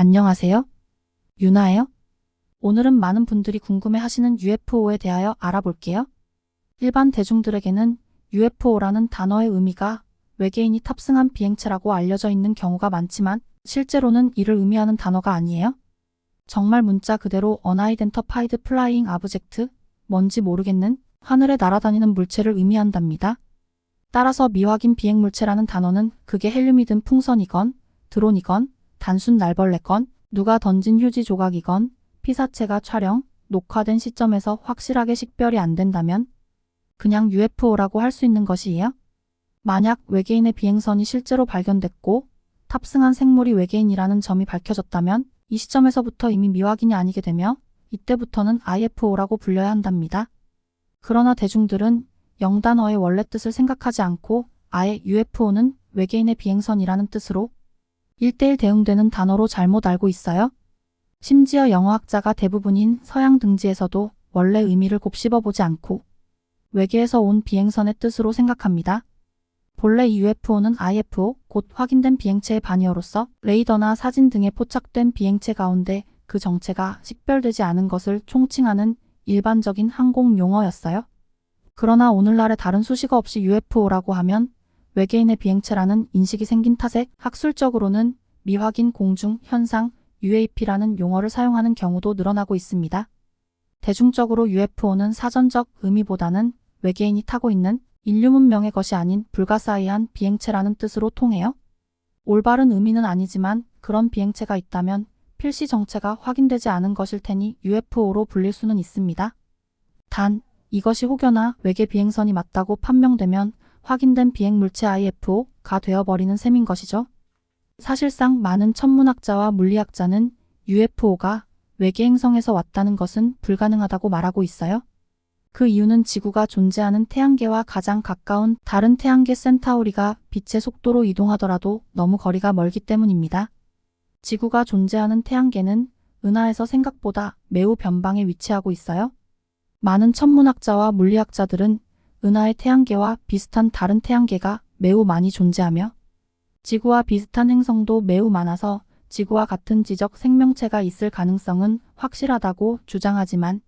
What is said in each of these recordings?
안녕하세요. 유나예요. 오늘은 많은 분들이 궁금해하시는 UFO에 대하여 알아볼게요. 일반 대중들에게는 UFO라는 단어의 의미가 외계인이 탑승한 비행체라고 알려져 있는 경우가 많지만 실제로는 이를 의미하는 단어가 아니에요. 정말 문자 그대로 Unidentified Flying Object, 뭔지 모르겠는 하늘에 날아다니는 물체를 의미한답니다. 따라서 미확인 비행물체라는 단어는 그게 헬륨이든 풍선이건 드론이건 단순 날벌레건 누가 던진 휴지 조각이건 피사체가 촬영, 녹화된 시점에서 확실하게 식별이 안 된다면 그냥 UFO라고 할 수 있는 것이에요. 만약 외계인의 비행선이 실제로 발견됐고 탑승한 생물이 외계인이라는 점이 밝혀졌다면 이 시점에서부터 이미 미확인이 아니게 되며 이때부터는 IFO라고 불려야 한답니다. 그러나 대중들은 영단어의 원래 뜻을 생각하지 않고 아예 UFO는 외계인의 비행선이라는 뜻으로 1:1 대응되는 단어로 잘못 알고 있어요. 심지어 영어학자가 대부분인 서양 등지에서도 원래 의미를 곱씹어보지 않고 외계에서 온 비행선의 뜻으로 생각합니다. 본래 이 UFO는 IFO, 곧 확인된 비행체의 반이어로서 레이더나 사진 등에 포착된 비행체 가운데 그 정체가 식별되지 않은 것을 총칭하는 일반적인 항공 용어였어요. 그러나 오늘날에 다른 수식어 없이 UFO라고 하면 외계인의 비행체라는 인식이 생긴 탓에 학술적으로는 미확인 공중 현상 UAP라는 용어를 사용하는 경우도 늘어나고 있습니다. 대중적으로 UFO는 사전적 의미보다는 외계인이 타고 있는 인류 문명의 것이 아닌 불가사의한 비행체라는 뜻으로 통해요. 올바른 의미는 아니지만 그런 비행체가 있다면 필시 정체가 확인되지 않은 것일 테니 UFO로 불릴 수는 있습니다. 단, 이것이 혹여나 외계 비행선이 맞다고 판명되면 확인된 비행물체 IFO가 되어버리는 셈인 것이죠. 사실상 많은 천문학자와 물리학자는 UFO가 외계 행성에서 왔다는 것은 불가능하다고 말하고 있어요. 그 이유는 지구가 존재하는 태양계와 가장 가까운 다른 태양계 센타우리가 빛의 속도로 이동하더라도 너무 거리가 멀기 때문입니다. 지구가 존재하는 태양계는 은하에서 생각보다 매우 변방에 위치하고 있어요. 많은 천문학자와 물리학자들은 은하의 태양계와 비슷한 다른 태양계가 매우 많이 존재하며 지구와 비슷한 행성도 매우 많아서 지구와 같은 지적 생명체가 있을 가능성은 확실하다고 주장하지만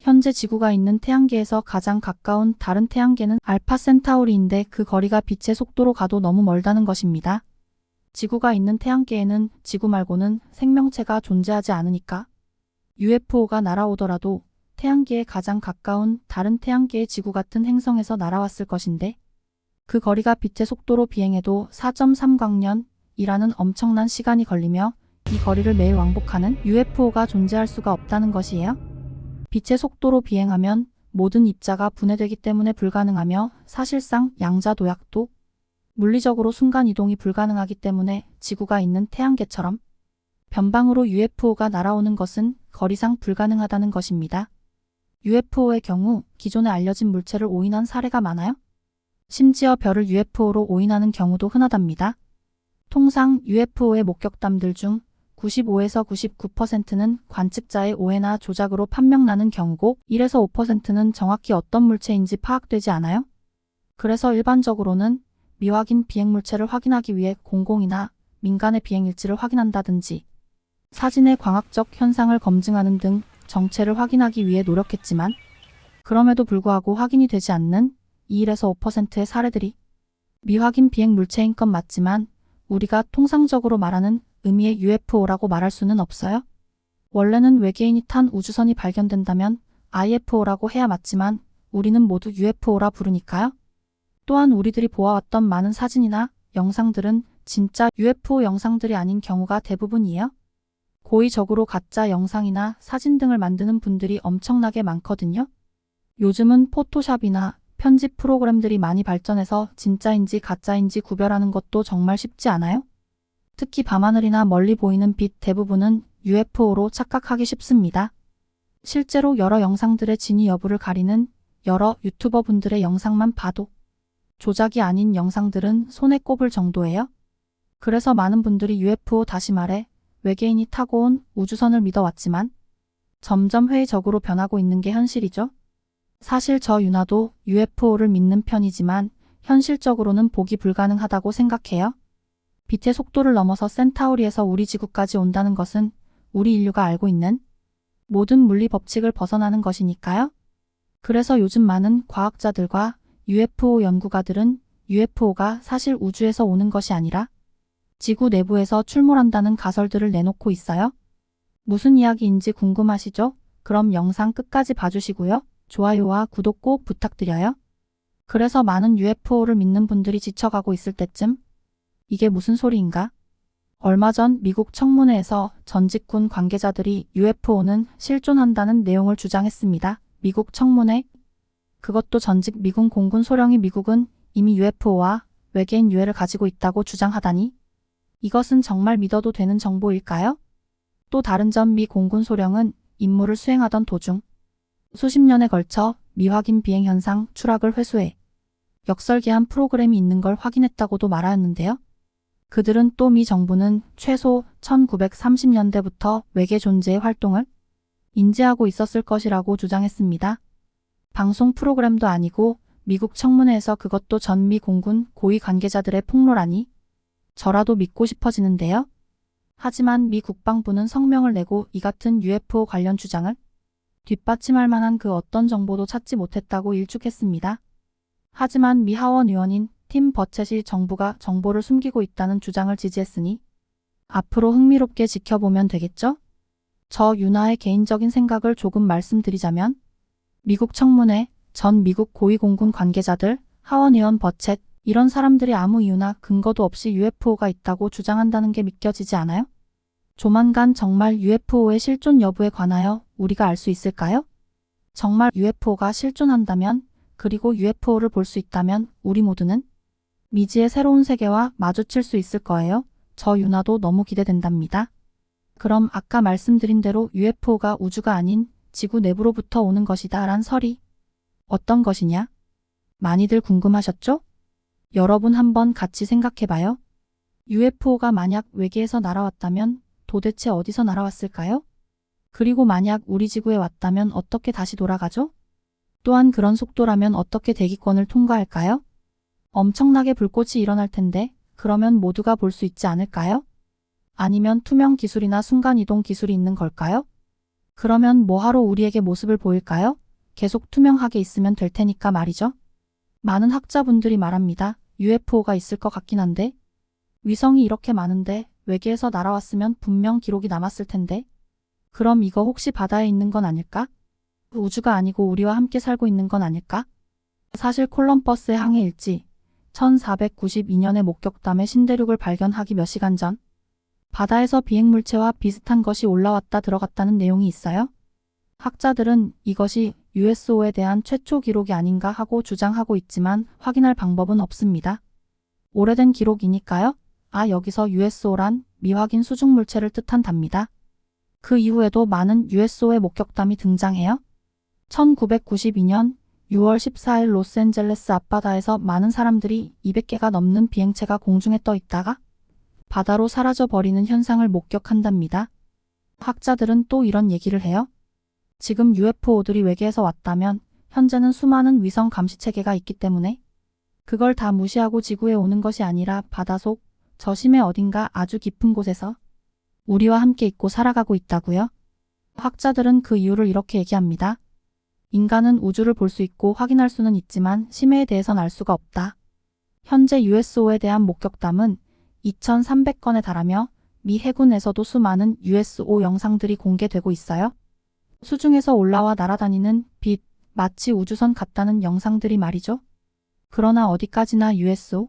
현재 지구가 있는 태양계에서 가장 가까운 다른 태양계는 알파 센타우리인데 그 거리가 빛의 속도로 가도 너무 멀다는 것입니다. 지구가 있는 태양계에는 지구 말고는 생명체가 존재하지 않으니까 UFO가 날아오더라도 태양계에 가장 가까운 다른 태양계의 지구 같은 행성에서 날아왔을 것인데 그 거리가 빛의 속도로 비행해도 4.3광년이라는 엄청난 시간이 걸리며 이 거리를 매일 왕복하는 UFO가 존재할 수가 없다는 것이에요. 빛의 속도로 비행하면 모든 입자가 분해되기 때문에 불가능하며 사실상 양자 도약도 물리적으로 순간이동이 불가능하기 때문에 지구가 있는 태양계처럼 변방으로 UFO가 날아오는 것은 거리상 불가능하다는 것입니다. UFO의 경우 기존에 알려진 물체를 오인한 사례가 많아요. 심지어 별을 UFO로 오인하는 경우도 흔하답니다. 통상 UFO의 목격담들 중 95에서 99%는 관측자의 오해나 조작으로 판명나는 경우고 1에서 5%는 정확히 어떤 물체인지 파악되지 않아요. 그래서 일반적으로는 미확인 비행물체를 확인하기 위해 공공이나 민간의 비행일지를 확인한다든지 사진의 광학적 현상을 검증하는 등 정체를 확인하기 위해 노력했지만 그럼에도 불구하고 확인이 되지 않는 2에서 5%의 사례들이 미확인 비행물체인 건 맞지만 우리가 통상적으로 말하는 의미의 UFO라고 말할 수는 없어요. 원래는 외계인이 탄 우주선이 발견된다면 IFO라고 해야 맞지만 우리는 모두 UFO라 부르니까요. 또한 우리들이 보아왔던 많은 사진이나 영상들은 진짜 UFO 영상들이 아닌 경우가 대부분이에요. 고의적으로 가짜 영상이나 사진 등을 만드는 분들이 엄청나게 많거든요. 요즘은 포토샵이나 편집 프로그램들이 많이 발전해서 진짜인지 가짜인지 구별하는 것도 정말 쉽지 않아요? 특히 밤하늘이나 멀리 보이는 빛 대부분은 UFO로 착각하기 쉽습니다. 실제로 여러 영상들의 진위 여부를 가리는 여러 유튜버 분들의 영상만 봐도 조작이 아닌 영상들은 손에 꼽을 정도예요. 그래서 많은 분들이 UFO 다시 말해 외계인이 타고 온 우주선을 믿어왔지만 점점 회의적으로 변하고 있는 게 현실이죠. 사실 저 유나도 UFO를 믿는 편이지만 현실적으로는 보기 불가능하다고 생각해요. 빛의 속도를 넘어서 센타우리에서 우리 지구까지 온다는 것은 우리 인류가 알고 있는 모든 물리 법칙을 벗어나는 것이니까요. 그래서 요즘 많은 과학자들과 UFO 연구가들은 UFO가 사실 우주에서 오는 것이 아니라 지구 내부에서 출몰한다는 가설들을 내놓고 있어요. 무슨 이야기인지 궁금하시죠? 그럼 영상 끝까지 봐주시고요. 좋아요와 구독 꼭 부탁드려요. 그래서 많은 UFO를 믿는 분들이 지쳐가고 있을 때쯤 이게 무슨 소리인가? 얼마 전 미국 청문회에서 전직군 관계자들이 UFO는 실존한다는 내용을 주장했습니다. 미국 청문회? 그것도 전직 미군 공군 소령이 미국은 이미 UFO와 외계인 유해를 가지고 있다고 주장하다니? 이것은 정말 믿어도 되는 정보일까요? 또 다른 점 미 공군 소령은 임무를 수행하던 도중 수십 년에 걸쳐 미확인 비행 현상 추락을 회수해 역설계한 프로그램이 있는 걸 확인했다고도 말하였는데요. 그들은 또 미 정부는 최소 1930년대부터 외계 존재의 활동을 인지하고 있었을 것이라고 주장했습니다. 방송 프로그램도 아니고 미국 청문회에서 그것도 전 미 공군 고위 관계자들의 폭로라니 저라도 믿고 싶어지는데요. 하지만 미 국방부는 성명을 내고 이 같은 UFO 관련 주장을 뒷받침할 만한 그 어떤 정보도 찾지 못했다고 일축했습니다. 하지만 미 하원 의원인 팀 버쳇이 정부가 정보를 숨기고 있다는 주장을 지지했으니 앞으로 흥미롭게 지켜보면 되겠죠? 저 윤아의 개인적인 생각을 조금 말씀드리자면 미국 청문회, 전 미국 고위공군 관계자들, 하원 의원 버쳇 이런 사람들이 아무 이유나 근거도 없이 UFO가 있다고 주장한다는 게 믿겨지지 않아요? 조만간 정말 UFO의 실존 여부에 관하여 우리가 알 수 있을까요? 정말 UFO가 실존한다면 그리고 UFO를 볼 수 있다면 우리 모두는 미지의 새로운 세계와 마주칠 수 있을 거예요. 저 윤아도 너무 기대된답니다. 그럼 아까 말씀드린 대로 UFO가 우주가 아닌 지구 내부로부터 오는 것이다 란 설이 어떤 것이냐? 많이들 궁금하셨죠? 여러분 한번 같이 생각해봐요. UFO가 만약 외계에서 날아왔다면 도대체 어디서 날아왔을까요? 그리고 만약 우리 지구에 왔다면 어떻게 다시 돌아가죠? 또한 그런 속도라면 어떻게 대기권을 통과할까요? 엄청나게 불꽃이 일어날 텐데 그러면 모두가 볼 수 있지 않을까요? 아니면 투명 기술이나 순간이동 기술이 있는 걸까요? 그러면 뭐하러 우리에게 모습을 보일까요? 계속 투명하게 있으면 될 테니까 말이죠. 많은 학자분들이 말합니다. UFO가 있을 것 같긴 한데 위성이 이렇게 많은데 외계에서 날아왔으면 분명 기록이 남았을 텐데 그럼 이거 혹시 바다에 있는 건 아닐까? 우주가 아니고 우리와 함께 살고 있는 건 아닐까? 사실 콜럼버스의 항해 일지 1492년에 목격담의 신대륙을 발견하기 몇 시간 전 바다에서 비행물체와 비슷한 것이 올라왔다 들어갔다는 내용이 있어요. 학자들은 이것이 USO에 대한 최초 기록이 아닌가 하고 주장하고 있지만 확인할 방법은 없습니다. 오래된 기록이니까요. 여기서 USO란 미확인 수중물체를 뜻한답니다. 그 이후에도 많은 USO의 목격담이 등장해요. 1992년 6월 14일 로스앤젤레스 앞바다에서 많은 사람들이 200개가 넘는 비행체가 공중에 떠 있다가 바다로 사라져 버리는 현상을 목격한답니다. 학자들은 또 이런 얘기를 해요. 지금 UFO들이 외계에서 왔다면 현재는 수많은 위성 감시 체계가 있기 때문에 그걸 다 무시하고 지구에 오는 것이 아니라 바다속 저심의 어딘가 아주 깊은 곳에서 우리와 함께 있고 살아가고 있다고요. 학자들은 그 이유를 이렇게 얘기합니다. 인간은 우주를 볼 수 있고 확인할 수는 있지만 심해에 대해선 알 수가 없다. 현재 USO에 대한 목격담은 2,300건에 달하며 미 해군에서도 수많은 USO 영상들이 공개되고 있어요. 수중에서 올라와 날아다니는 빛, 마치 우주선 같다는 영상들이 말이죠. 그러나 어디까지나 USO?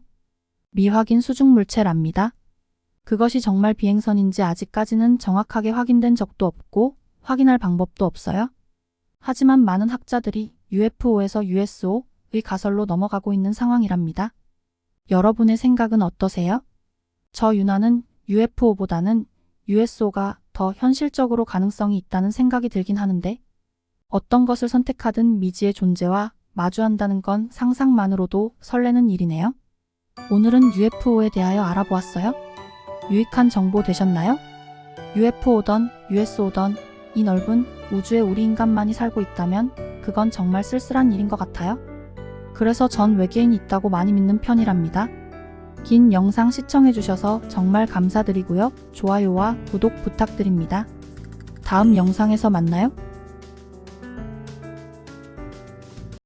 미확인 수중물체랍니다. 그것이 정말 비행선인지 아직까지는 정확하게 확인된 적도 없고 확인할 방법도 없어요. 하지만 많은 학자들이 UFO에서 USO의 가설로 넘어가고 있는 상황이랍니다. 여러분의 생각은 어떠세요? 저 윤아는 UFO보다는 USO가 더 현실적으로 가능성이 있다는 생각이 들긴 하는데 어떤 것을 선택하든 미지의 존재와 마주한다는 건 상상만으로도 설레는 일이네요. 오늘은 UFO에 대하여 알아보았어요. 유익한 정보 되셨나요? UFO든 USO든 이 넓은 우주에 우리 인간만이 살고 있다면 그건 정말 쓸쓸한 일인 것 같아요. 그래서 전 외계인이 있다고 많이 믿는 편이랍니다. 긴 영상 시청해주셔서 정말 감사드리고요. 좋아요와 구독 부탁드립니다. 다음 영상에서 만나요.